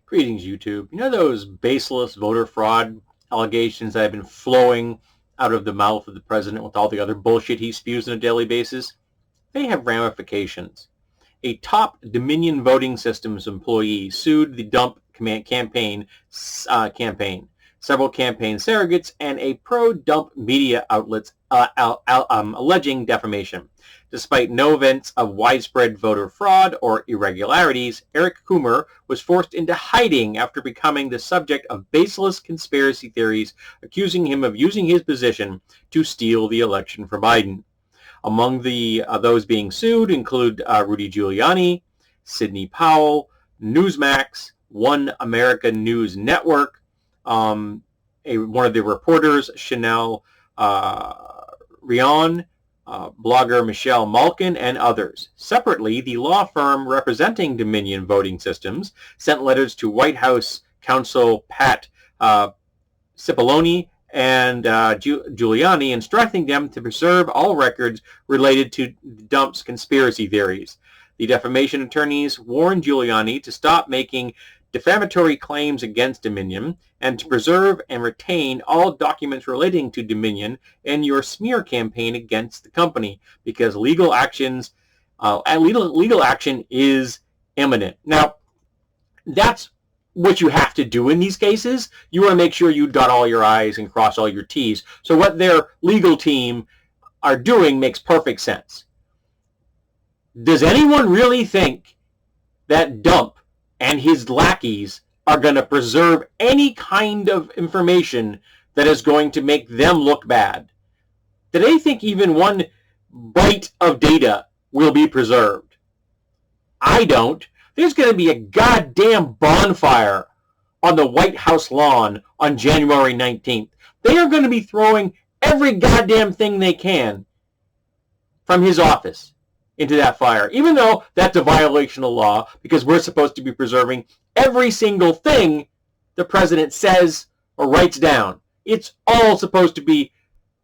Greetings, YouTube. You know those baseless voter fraud allegations that have been flowing out of the mouth of the president with all the other bullshit he spews on a daily basis? They have ramifications. A top Dominion Voting Systems employee sued the Dump campaign. Several campaign surrogates and a pro-Dump media outlets alleging defamation. Despite no evidence of widespread voter fraud or irregularities, Eric Coomer was forced into hiding after becoming the subject of baseless conspiracy theories accusing him of using his position to steal the election for Biden. Among those being sued include Rudy Giuliani, Sidney Powell, Newsmax, One America News Network, one of the reporters, Chanel Rion, blogger Michelle Malkin, and others. Separately, the law firm representing Dominion Voting Systems sent letters to White House counsel Pat Cipollone and Giuliani, instructing them to preserve all records related to Dump's conspiracy theories. The defamation attorneys warned Giuliani to stop making defamatory claims against Dominion and to preserve and retain all documents relating to Dominion and your smear campaign against the company, because legal action is imminent. Now, that's what you have to do in these cases. You want to make sure you dot all your I's and cross all your T's. So what their legal team are doing makes perfect sense. Does anyone really think that Dump and his lackeys are going to preserve any kind of information that is going to make them look bad? Do they think even one byte of data will be preserved? I don't. There's going to be a goddamn bonfire on the White House lawn on January 19th. They are going to be throwing every goddamn thing they can from his office into that fire, even though that's a violation of law, because we're supposed to be preserving every single thing the president says or writes down. It's all supposed to be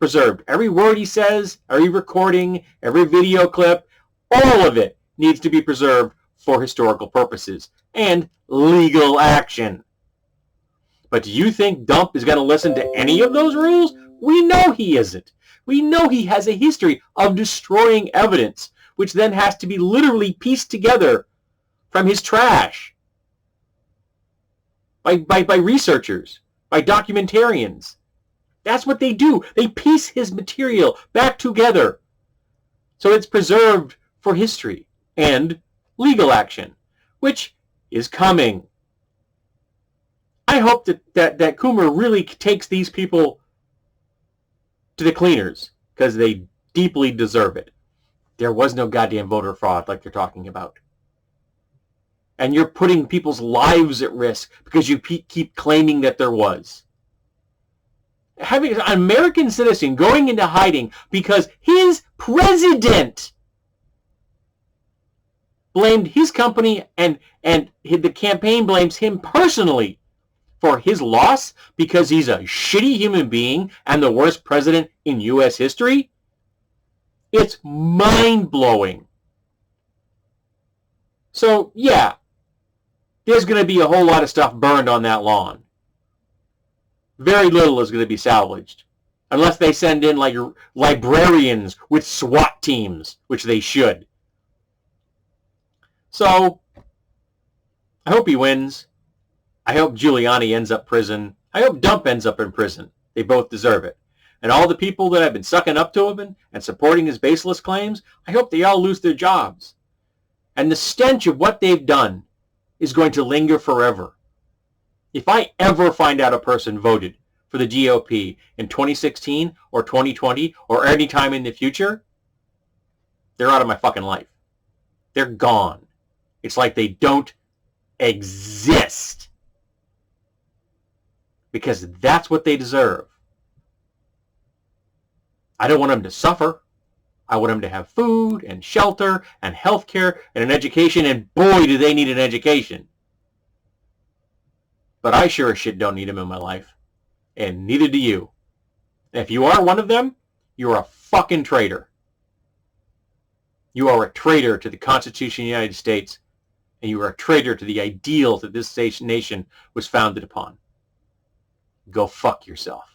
preserved. Every word he says, every recording, every video clip, all of it needs to be preserved for historical purposes and legal action. But do you think Dump is going to listen to any of those rules? We know he isn't. We know he has a history of destroying evidence, which then has to be literally pieced together from his trash by researchers, by documentarians. That's what they do. They piece his material back together so it's preserved for history and legal action, which is coming. I hope that Coomer really takes these people to the cleaners, because they deeply deserve it. There was no goddamn voter fraud like they're talking about. And you're putting people's lives at risk because you keep claiming that there was. Having an American citizen going into hiding because his president blamed his company and the campaign blames him personally for his loss because he's a shitty human being and the worst president in U.S. history? It's mind-blowing. So, yeah, there's going to be a whole lot of stuff burned on that lawn. Very little is going to be salvaged. Unless they send in like librarians with SWAT teams, which they should. So, I hope he wins. I hope Giuliani ends up prison. I hope Dump ends up in prison. They both deserve it. And all the people that have been sucking up to him and supporting his baseless claims, I hope they all lose their jobs. And the stench of what they've done is going to linger forever. If I ever find out a person voted for the GOP in 2016 or 2020 or any time in the future, they're out of my fucking life. They're gone. It's like they don't exist. Because that's what they deserve. I don't want them to suffer. I want them to have food and shelter and health care and an education, and boy, do they need an education. But I sure as shit don't need them in my life. And neither do you. And if you are one of them, you're a fucking traitor. You are a traitor to the Constitution of the United States, and you are a traitor to the ideal that this nation was founded upon. Go fuck yourself.